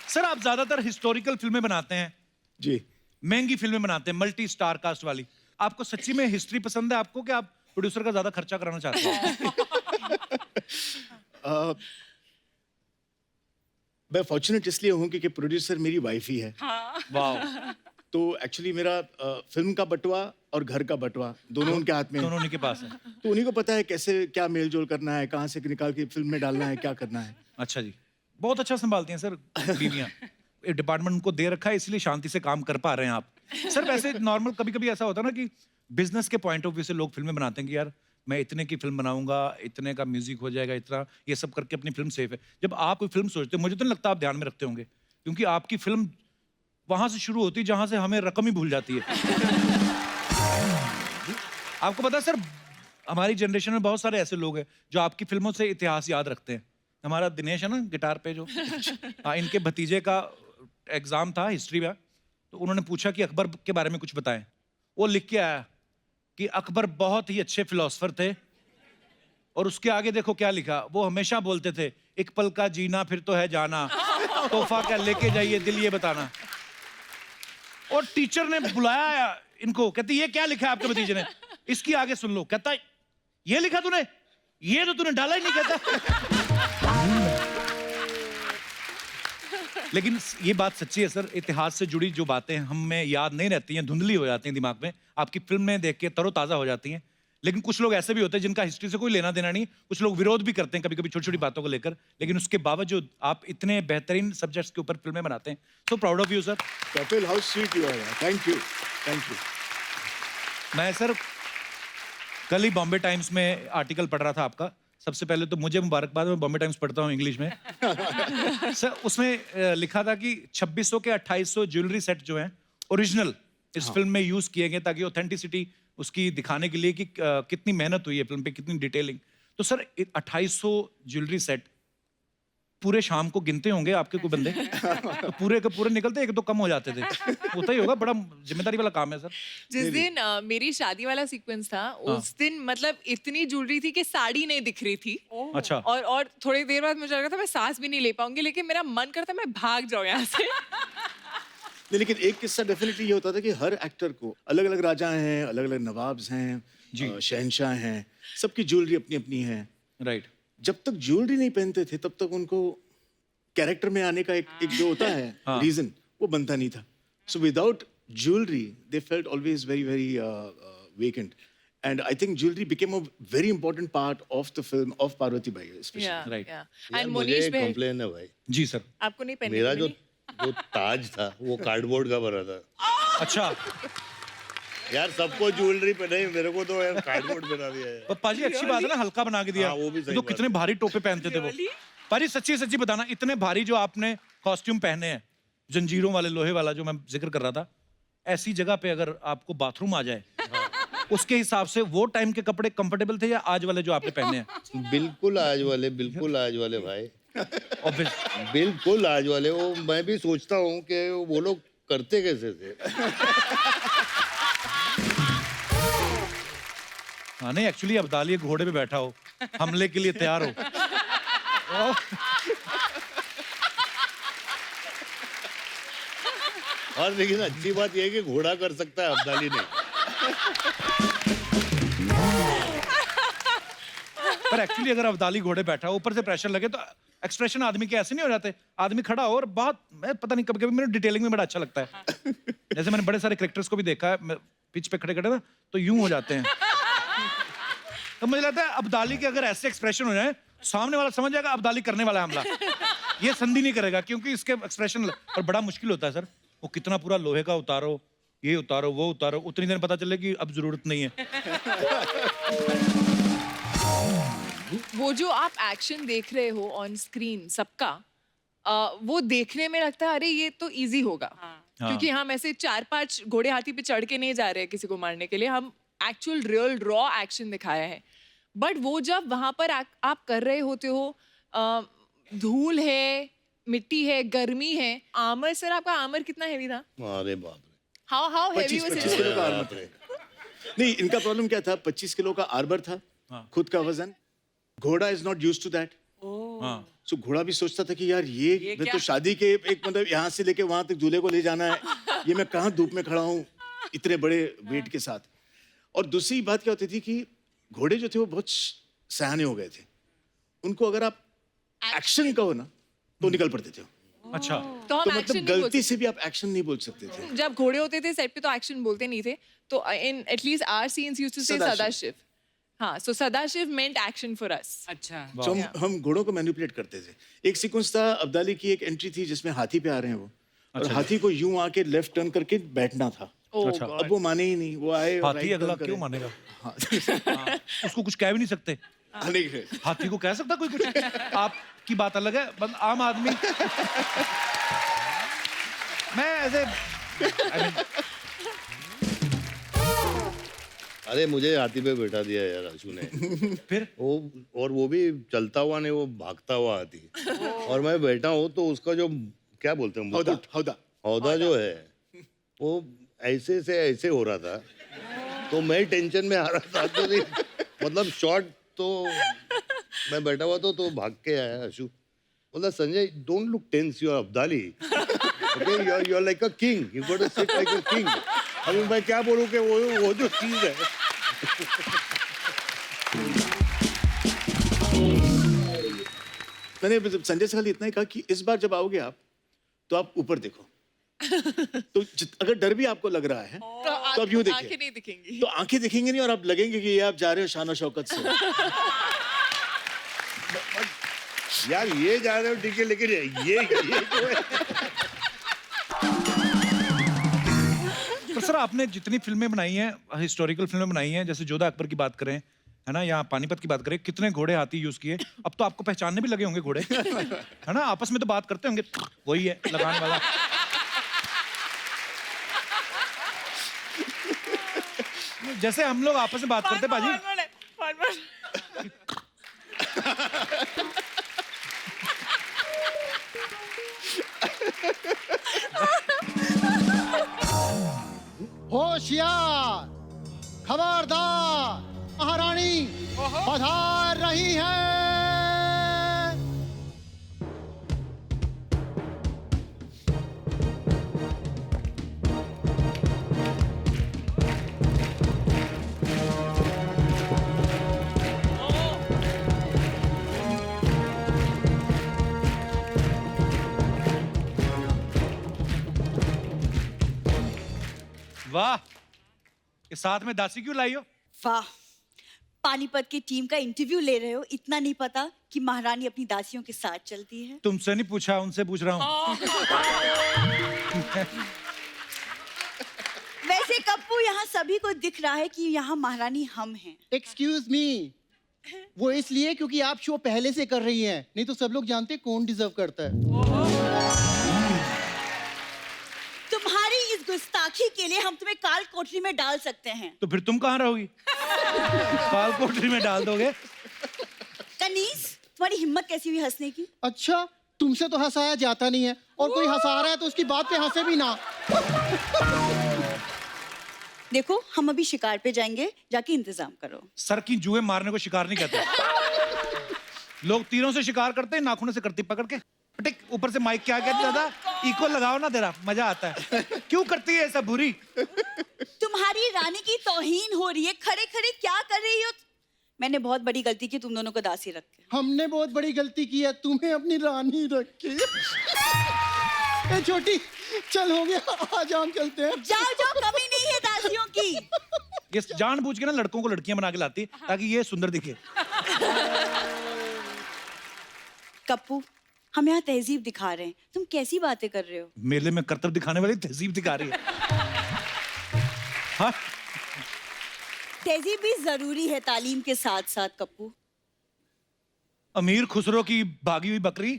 Sir आप ज्यादातर historical फिल्में बनाते हैं, जी। महंगी फिल्में बनाते हैं, मल्टी स्टार कास्ट वाली। आपको सच्ची में हिस्ट्री पसंद है आपको, कि आप प्रोड्यूसर का ज्यादा खर्चा कराना चाहते हैं? मैं फॉर्चुनेट इसलिए हूँ क्योंकि प्रोड्यूसर मेरी वाइफ ही है। वाह, तो एक्चुअली मेरा फिल्म का बटवा और घर का बटवा दोनों उनके हाथ में है। दोनों उन्हीं के पास है। तो उन्हीं को पता है कैसे क्या मेल जोल करना है, कहाँ से निकाल के फिल्म में डालना है, क्या करना है। अच्छा जी, बहुत अच्छा संभालती हैं सर बीवियां। ये डिपार्टमेंट उनको दे रखा है, इसलिए शांति से काम कर पा रहे हैं आप। सर वैसे नॉर्मल कभी कभी ऐसा होता है ना कि बिजनेस के पॉइंट ऑफ व्यू से लोग फिल्में बनाते हैं कि यार मैं इतने की फिल्म बनाऊंगा, इतने का म्यूजिक हो जाएगा, इतना ये सब करके अपनी फिल्म सेफ है। जब आप कोई फिल्म सोचते हो, मुझे तो नहीं लगता आप ध्यान में रखते होंगे, क्योंकि आपकी फिल्म वहां से शुरू होती है जहां से हमें रकम ही भूल जाती है। आपको पता है सर, हमारी जनरेशन में बहुत सारे ऐसे लोग हैं जो आपकी फिल्मों से इतिहास याद रखते हैं। हमारा दिनेश है ना गिटार पे जो, हाँ, इनके भतीजे का एग्जाम था हिस्ट्री का, तो उन्होंने पूछा कि अकबर के बारे में कुछ बताएं। वो लिख के आया कि अकबर बहुत ही अच्छे फिलोसफर थे, और उसके आगे देखो क्या लिखा, वो हमेशा बोलते थे एक पल का जीना फिर तो है जाना, तोहफा क्या लेके जाइए दिल ये बताना। और टीचर ने बुलाया इनको, कहती ये क्या लिखा है आपके भतीजे ने, इसकी आगे सुन लो। कहता ये लिखा तूने, ये तो तूने डाला ही नहीं। कहता लेकिन ये बात सच्ची है सर, इतिहास से जुड़ी जो बातें हमें याद नहीं रहती हैं, धुंधली हो जाती हैं दिमाग में, आपकी फिल्में देख के तरोताजा हो जाती हैं। लेकिन कुछ लोग ऐसे भी होते हैं जिनका हिस्ट्री से कोई लेना देना नहीं, कुछ लोग विरोध भी करते हैं कभी कभी छोटी छोटी बातों को लेकर, लेकिन उसके बावजूद आप इतने बेहतरीन सब्जेक्ट्स के ऊपर फिल्में बनाते हैं। So proud of you sir. Kapil, how sweet you are. Thank you, thank you. मैं सर कल ही बॉम्बे टाइम्स में आर्टिकल पढ़ रहा था आपका। सबसे पहले तो मुझे मुबारकबाद, मैं बॉम्बे टाइम्स पढ़ता हूँ इंग्लिश में। सर उसमें लिखा था कि 2600 के 2800 ज्वेलरी सेट जो हैं ओरिजिनल इस फिल्म में यूज किए गए, ताकि ऑथेंटिसिटी उसकी दिखाने के लिए कि कितनी मेहनत हुई है फिल्म पे, कितनी डिटेलिंग। तो सर 2800 ज्वेलरी सेट पूरे शाम को गिनते होंगे आपके कोई बंदे? तो पूरे के पूरे निकलते, एक तो कम हो जाते थे। होता ही होगा, बड़ा जिम्मेदारी वाला काम है सर। जिस दिन मेरी शादी वाला सीक्वेंस था, उस दिन मतलब इतनी ज्वेलरी थी कि साड़ी नहीं दिख रही थी। अच्छा। और थोड़ी देर बाद मुझे लगा था मैं सांस भी नहीं ले पाऊंगी, लेकिन मेरा मन करता मैं भाग जाऊं यहाँ से। नहीं, लेकिन एक किस्सा डेफिनेटली ये होता था कि हर एक्टर को अलग अलग राजा हैं, अलग अलग नवाब्स हैं, शहनशाह हैं, सबकी ज्वेलरी अपनी अपनी है। राइट। जब तक ज्वेलरी नहीं पहनते थे तब तक उनको कैरेक्टर में आने का एक जो होता है रीजन, वो बनता नहीं था। So without jewellery they felt always very very vacant, and I think jewellery became a very important part of the film of Parvati by specially. Right. And मुझे मोनीश एक भाई, कंप्लेन है भाई। जी सर। आपको नहीं पहनने मेरा को जो मिली? जो ताज था वो कार्डबोर्ड का बना था। अच्छा यार सबको ज्वेलरी पे नहीं, मेरे को तो यार कार्डबोर्ड बना दिया है। और पाजी अच्छी बात है ना, हल्का बना के दिया। हाँ, वो भी सही तो बात कितने है। भारी टोपे पहनते थे वो। पाजी सच्ची सच्ची बताना, इतने भारी जो आपने कॉस्ट्यूम पहने हैं, जंजीरों वाले, लोहे वाला जो मैं जिक्र कर रहा था, ऐसी जगह पे अगर आपको बाथरूम आ जाए, उसके हिसाब से वो टाइम के कपड़े कंफर्टेबल थे या आज वाले जो आपने पहने हैं? बिल्कुल आज वाले, बिल्कुल आज वाले भाई, Obvious- बिल्कुल आज वाले। वो मैं भी सोचता हूँ कि वो लोग करते कैसे थे। हाँ नहीं, एक्चुअली अब्दाली घोड़े पे बैठा हो, हमले के लिए तैयार हो। और लेकिन अच्छी बात यह है कि घोड़ा कर सकता है, अब्दाली नहीं। पर एक्चुअली अगर अब्दाली घोड़े बैठा हो, ऊपर से प्रेशर लगे, तो एक्सप्रेशन आदमी के ऐसे नहीं हो जाते। आदमी खड़ा हो और बहुत, मैं पता नहीं, कभी कभी मेरे डिटेलिंग में बड़ा अच्छा लगता है। जैसे मैंने बड़े सारे क्रिकेटर्स को भी देखा है, पिच पे खड़े खड़े ना, तो यूं हो जाते हैं। तो मुझे लगता है अब्दाली के अगर ऐसे एक्सप्रेशन हो जाए, सामने वाला समझ जाएगा अब्दाली करने वाला है हमला। ये संधि नहीं करेगा, क्योंकि इसके एक्सप्रेशन पर बड़ा मुश्किल होता है सर। वो कितना पूरा लोहे का उतारो, ये उतारो, वो उतारो, उतनी देर पता चले कि अब जरूरत नहीं है। वो जो आप एक्शन देख रहे हो ऑन स्क्रीन सबका, वो देखने में लगता है अरे ये तो इजी होगा। क्योंकि हम ऐसे 4-5 घोड़े हाथी पे चढ़ के नहीं जा रहे हैं किसी को मारने के लिए, हम एक्चुअल रियल रॉ एक्शन दिखाया है। बट वो जब वहां पर आप कर रहे होते हो, धूल है, मिट्टी है, गर्मी है, आर्मर, सर आपका आर्मर कितना हेवी था? अरे बाप रे, हाउ हेवी 25 किलो का आर्मर था। नहीं, इनका प्रॉब्लम क्या था, 25 किलो का आर्मर था, खुद का वजन। घोड़ा is not used to that, हाँ सो घोड़ा भी सोचता था कि यार ये मैं तो शादी के एक मतलब यहाँ से लेके वहां तक दूल्हे को ले जाना है, ये मैं कहाँ धूप में खड़ा हूँ इतने बड़े वेट के साथ। और दूसरी बात क्या होती थी कि घोड़े जो थे वो बहुत सयाने हो गए थे, उनको अगर आप एक्शन कहो ना तो निकल पड़ते थे। अच्छा तो हम तो एक्शन मतलब नहीं बोल गलती से भी आप एक्शन नहीं बोल सकते थे। सकते। जब घोड़े होते थे सेट पे तो एक्शन बोलते नहीं थे, तो in at least our scenes used to say Sadashiv. Sadashiv. हाँ, so Sadashiv meant action for us. अच्छा तो हम घोड़ों को मैनिपुलेट करते थे। एक सीक्वेंस था, अब्दाली की एक एंट्री थी जिसमें हाथी पे आ रहे हैं वो, और हाथी को यूं आके लेफ्ट टर्न करके बैठना था। अच्छा अब वो माने ही नहीं, वो आए और हाथी right अगला turn क्यों करे। मानेगा? हाँ। उसको कुछ कह भी नहीं सकते। आने के हाथी को कह सकता कोई कुछ? आपकी बात अलग है, बंद आम आदमी। मैं ऐसे अरे मुझे हाथी पे बैठा दिया यार आशु ने। फिर वो और वो भी चलता हुआ नहीं, वो भागता हुआ हाथी। और मैं बैठा हूँ तो उसका जो क्या बोलते हैं हौदा मुकुट, हौदा हौदा जो है वो ऐसे से ऐसे हो रहा था, तो मैं टेंशन में आ रहा था। तो मतलब शॉट तो मैं बैठा हुआ तो भाग के आया आशु। बोला Sanjay don't look tense, you are Abdali, okay, you are like a king, you got to sit like a king. अभी मैं क्या बोलूं कि वो जो चीज है। मैंने संजय से खाली इतना ही कहा कि इस बार जब आओगे आप तो आप ऊपर देखो। तो अगर डर भी आपको लग रहा है तो आप यूं आंखें देखिए, नहीं दिखेंगी। तो आंखें दिखेंगी नहीं और आप लगेंगे कि ये आप जा रहे हो शान और शौकत से। यार ये जा रहे हो ठीक है, लेकिन ये जो है। पर सर आपने जितनी फिल्में बनाई हैं, हिस्टोरिकल फिल्में बनाई हैं, जैसे जोधा अकबर की बात करें, है ना, या पानीपत की बात करें, कितने घोड़े हाथी यूज किए। अब तो आपको पहचानने भी लगे होंगे घोड़े, है ना, आपस में तो बात करते होंगे, वही है लगान वाला। जैसे हम लोग आपस में बात करते हैं बाजी। होशियार, खबरदार, महारानी पधार रही है। वाह, ये साथ में दासी क्यों लाई हो? वाह, पानीपत की टीम का इंटरव्यू ले रहे हो, इतना नहीं पता कि महारानी अपनी दासियों के साथ चलती है। तुमसे नहीं पूछा, उनसे पूछ रहा हूँ। वैसे कप्पू, यहाँ सभी को दिख रहा है कि यहाँ महारानी हम हैं। एक्सक्यूज मी, वो इसलिए क्योंकि आप शो पहले से कर रही हैं, नहीं तो सब लोग जानते हैं कौन डिजर्व करता है। तुम्हारी इस गुस्ताखी के लिए हम तुम्हें काल कोठरी में डाल सकते हैं। तो फिर तुम कहाँ रहोगी? काल कोठरी में डाल दोगे? कनीज, तुम्हारी हिम्मत कैसी हुई हंसने की? अच्छा, तुमसे तो हंसाया जाता नहीं है, और कोई हंसा रहा है तो उसकी बात पे हंसे भी ना। देखो, हम अभी शिकार पे जाएंगे, जाके इंतजाम करो। सर की जुए मारने को शिकार नहीं कहते। लोग तीरों से शिकार करते हैं, नाखूनों से करती पकड़ के। टिक ऊपर से माइक के आगे दादा इको लगाओ ना, तेरा मजा आता है। क्यों करती है ऐसा बुरी? तुम्हारी रानी की तौहीन हो रही है, खड़े खड़े क्या कर रही हो? मैंने बहुत बड़ी गलती की तुम दोनों को दासी रख के। हमने बहुत बड़ी गलती की है, तुम्हें अपनी रानी रख के। ए छोटी, चल हो गया, आज हम चलते हैं। जाओ जाओ, कमी नहीं है दासियों की। ये जानबूझ के ना लड़कों को लड़कियां बना के लाती है ताकि ये सुंदर दिखे। कप्पू, हम यहाँ तहजीब दिखा रहे हैं, तुम कैसी बातें कर रहे हो? मेले में करतब दिखाने वाली तहजीब दिखा रही है। हाँ? तहजीब भी जरूरी है तालीम के साथ साथ कप्पू। अमीर खुसरो की भागी हुई बकरी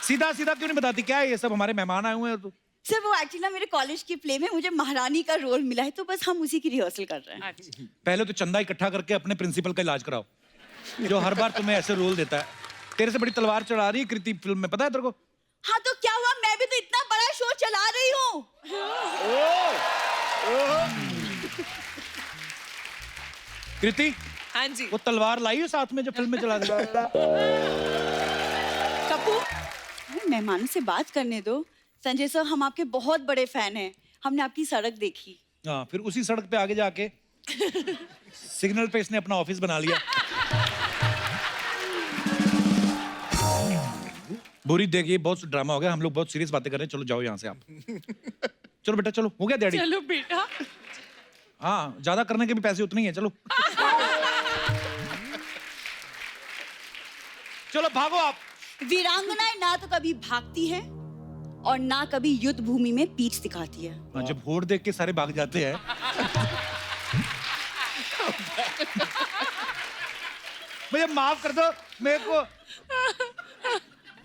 सीधा सीधा क्यों नहीं बताती? क्या है ये सब? हमारे मेहमान आए हुए हैं तो। सर, वो एक्चुअली ना मेरे कॉलेज की प्ले में मुझे महारानी का रोल मिला है, तो बस हम उसी की रिहर्सल कर रहे हैं। पहले तो चंदा इकट्ठा करके अपने प्रिंसिपल का इलाज कराओ, जो हर बार तुम्हें ऐसे रोल देता है। तेरे से बड़ी तलवार चढ़ा रही है कृति फिल्म में, पता है तेरे को? हाँ तो क्या हुआ, मैं भी तो इतना बड़ा शो चला रही हूँ। कृति, हाँ जी। वो तलवार लाई हो साथ में जो फिल्म में चला दिया? कपूर, मेहमानों से बात करने दो। संजय सर, हम आपके बहुत बड़े फैन हैं। हमने आपकी सड़क देखी। हाँ, फिर उसी सड़क पे आगे जाके सिग्नल पे इसने अपना ऑफिस बना लिया। बुरी देखिए, बहुत ड्रामा हो गया, हम लोग बहुत सीरियस बातें कर रहे हैं, चलो जाओ यहाँ से आप। चलो बेटा चलो, हो गया डैडी? चलो बेटा। हाँ, ज्यादा करने के भी पैसे उतने ही है, चलो। चलो भागो आप। वीरांगनाएं ना तो कभी भागती हैं और ना कभी युद्ध भूमि में पीठ दिखाती है। हाँ, जब होड़ देख के सारे भाग जाते हैं। मुझे माफ कर दो,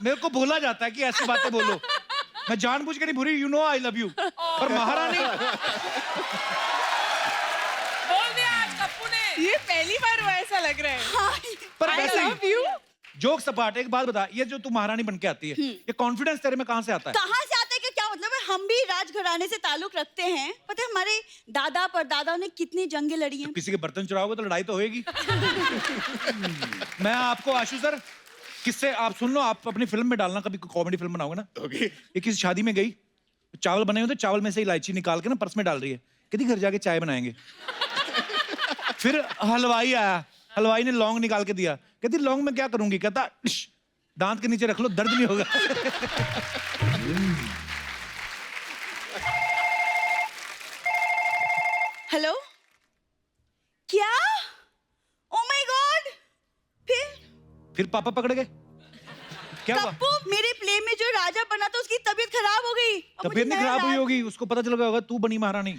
मेरे को भूला जाता है कि ऐसी बातें बोलो। मैं जानबूझ के नहीं भूली, you know I love you. पर महारानी, बोल दिया आज कप्पू ने। ये पहली बार हुआ ऐसा लग रहा है। पर I वैसे love you। जोक सपाट, एक बात बता, ये जो तू महारानी बन के आती है, ये कॉन्फिडेंस तेरे में कहाँ से आता है? कहाँ से आते हैं कि क्या मतलब है? हम भी राजघराने से ताल्लुक रखते हैं। पता है हमारे दादा परदादा ने कितनी जंगें लड़ी हैं। किसी के बर्तन चुराओगे तो लड़ाई तो होएगी। मैं आपको आशु सर किससे, आप सुन लो, आप अपनी फिल्म में डालना, कभी कॉमेडी फिल्म बनाओगे ना। ओके। ये किसी शादी में गई, चावल बने हुए थे, चावल में से इलायची निकाल के ना पर्स में डाल रही है, कहती घर जाके चाय बनाएंगे। फिर हलवाई आया, हलवाई ने लौंग निकाल के दिया, कहती लौंग में क्या करूंगी, कहता दांत के नीचे रख लो, दर्द नहीं होगा। हेलो, क्या? Oh my God! फिर पापा पकड़ गए, क्या हुआ? कप्पू, मेरे प्ले में जो राजा बना था उसकी तबीयत खराब हो गई। अब तबीयत नहीं मुझे खराब नया हुई होगी, उसको पता चल गया होगा तू बनी महारानी।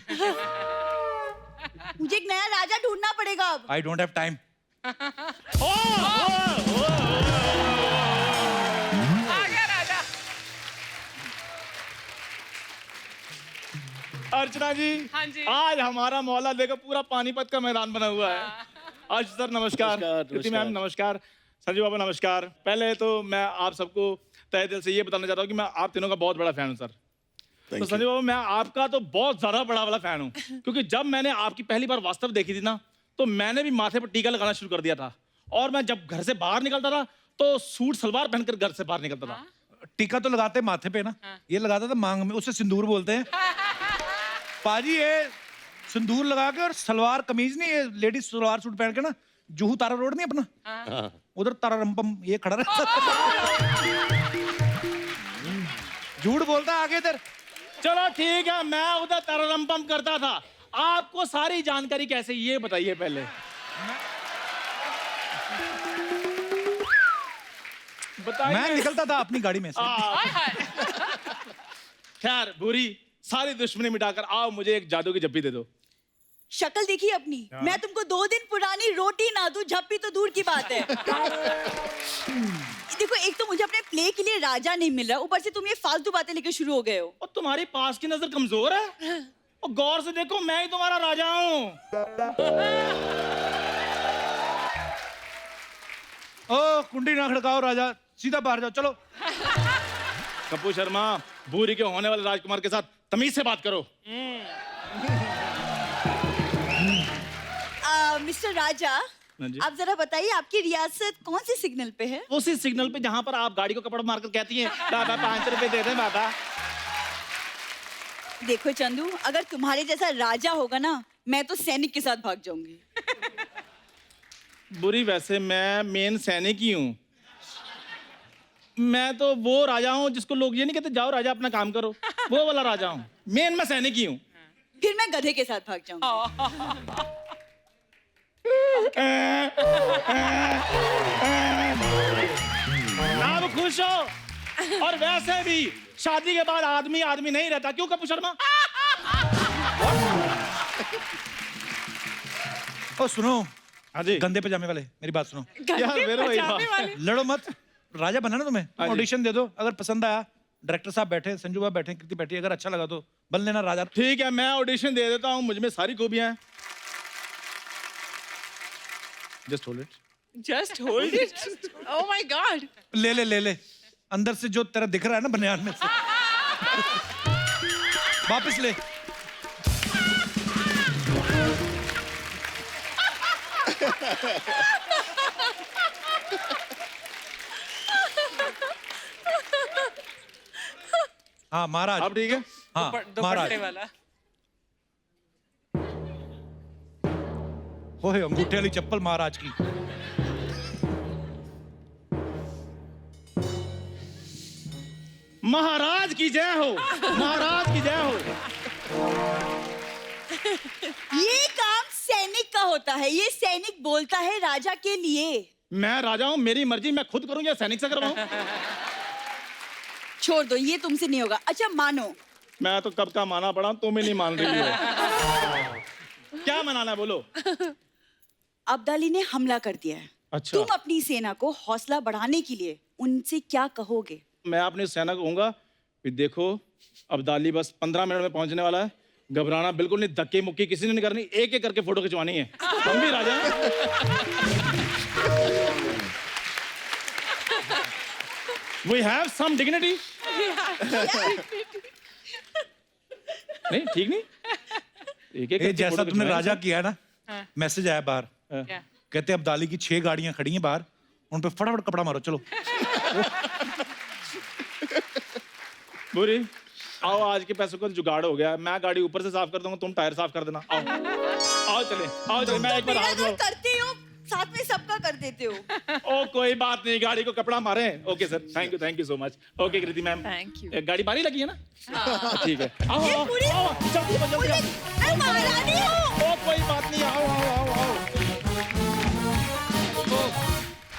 मुझे एक नया राजा ढूंढना पड़ेगा अब। I don't have time. आ गया राजा। अर्चना जी, हाँ जी। आज हमारा मोहल्ला देखो पूरा पानीपत का मैदान बना हुआ है। आज सर नमस्कार, कृति मैम नमस्कार, संजय बाबा नमस्कार। पहले तो मैं आप सबको तहे दिल से ये बताना चाहता हूँ कि मैं आप तीनों का बहुत बड़ा फैन हूँ सर। तो संजय बाबा, मैं आपका तो बहुत ज्यादा बड़ा वाला फैन हूँ, क्योंकि जब मैंने आपकी पहली बार वास्तव देखी थी ना, तो मैंने भी माथे पर टीका लगाना शुरू कर दिया था। और मैं जब घर से बाहर निकलता था तो सूट सलवार पहनकर घर से बाहर निकलता था। टीका तो लगाते माथे पे ना, ये लगाता था मांग में, उसे सिंदूर बोलते हैं। पाजी ये सिंदूर लगा के और सलवार कमीज नहीं, ये लेडीज सलवार सूट पहन के ना, जुहू तारा रोड नहीं अपना, उधर तारा रंपम ये खड़ा रहता था। झूठ बोलता आगे इधर। चलो ठीक है, मैं उधर तररम करता था। आपको सारी जानकारी कैसे, ये बताइए पहले। बताइए। मैं निकलता था अपनी गाड़ी में से। खैर, बुरी सारी दुश्मनी मिटाकर आओ, मुझे एक जादू की जप्पी दे दो। शक्ल देखी अपनी? मैं तुमको 2 दिन पुरानी रोटी ना दूं, झप्पी तो दूर की बात है। देखो, एक तो मुझे अपने प्ले के लिए राजा नहीं मिल रहा, ऊपर से तुम ये फालतू बातें लेके शुरू हो गए हो। और तुम्हारी पास की नजर कमजोर है, और गौर से देखो, मैं ही तुम्हारा राजा हूँ। ओ कुंडी ना खड़काओ राजा, सीधा बाहर जाओ, चलो। कपूर शर्मा, भूरी के होने वाले राजकुमार के साथ तमीज से बात करो। मिस्टर राजा, हाँ जी। आप जरा बताइए आपकी रियासत कौन सी सिग्नल पे है? उसी सिग्नल पे जहां पर आप गाड़ी को कपड़ा मारकर कहती हैं, बाबा 5 रुपए दे दे बाबा। देखो चंदू, अगर तुम्हारे जैसा राजा होगा ना, मैं तो सैनिक के साथ भाग जाऊंगी। बुरी, वैसे मैं मेन सैनिक ही हूँ। मैं तो वो राजा हूँ जिसको लोग ये नहीं कहते जाओ राजा अपना काम करो, वो वाला राजा हूँ। मेन मैं सैनिक ही हूँ। फिर मैं गधे के साथ भाग जाऊंगी। आप खुश हो? और वैसे भी शादी के बाद आदमी आदमी नहीं रहता, क्यों कपूर शर्मा? ओ सुनो, हाँ जी। गंदे पजामे वाले, मेरी बात सुनो। यार मेरे वही पजामे बात। वाले। लड़ो मत, राजा बनना ना तुम्हें, हाँ जी। ऑडिशन दे दो, अगर पसंद आया, डायरेक्टर साहब बैठे, संजू बाबा बैठे, कृति बैठी, अगर अच्छा लगा तो बन लेना राजा। ठीक है, मैं ऑडिशन दे देता हूँ, मुझ में सारी खूबियां हैं। Just hold it. Just hold it. Oh my God. ले ले ले ले, अंदर से जो तेरा दिख रहा है ना बनियान में से, वापस ले। हाँ महाराज, अब ठीक है? हाँ महाराज, वाला ओए अंगूठे वाली चप्पल महाराज की। महाराज की जय हो, महाराज की जय हो। ये काम सैनिक का होता है, ये सैनिक बोलता है राजा के लिए। मैं राजा हूँ, मेरी मर्जी, मैं खुद करूँ या सैनिक से करवाऊँ? छोड़ दो, ये तुमसे नहीं होगा। अच्छा मानो। मैं तो कब का माना पड़ा, तुम ही नहीं मान रही हो। क्या मनाना है बोलो? अब्दाली ने हमला कर दिया है। अच्छा। तुम अपनी सेना को हौसला बढ़ाने के लिए उनसे क्या कहोगे? मैं अपनी सेना को कहूंगा कि देखो अब्दाली बस 15 मिनट में पहुंचने वाला है, घबराना बिल्कुल नहीं, धक्के मुक्की किसी ने नहीं करनी, एक एक करके फोटो खिंचवानी है। हम भी राजा हैं। We have some dignity. नहीं ठीक नहीं, एक एक ये करके जैसा फोटो तुमने खिंचवाएंगे। राजा किया है ना, मैसेज आया बाहर, कहते अब्दाली की 6 गाड़ियां खड़ी हैं बाहर, उन पे फटाफट कपड़ा मारो चलो। बुरी आओ, आज के पैसों का जुगाड़ हो गया, मैं गाड़ी ऊपर से साफ कर दूंगा, तुम टायर साफ कर देना। आओ आओ चले, आओ चले, मैं एक बार मेरा हाथ घर धो। करते हो, साथ में सबका कर देते हो। ओ कोई बात नहीं, गाड़ी को कपड़ा मारे। Okay sir, thank you so much. Okay Kriti ma'am, Thank you. गाड़ी बारी लगी है ना? ठीक है, आओ ये आओ पूरी- आओ, जल्दी जल्दी आओ। मैं महारानी हूँ। ओ कोई बात नहीं, आओ आओ आओ आओ।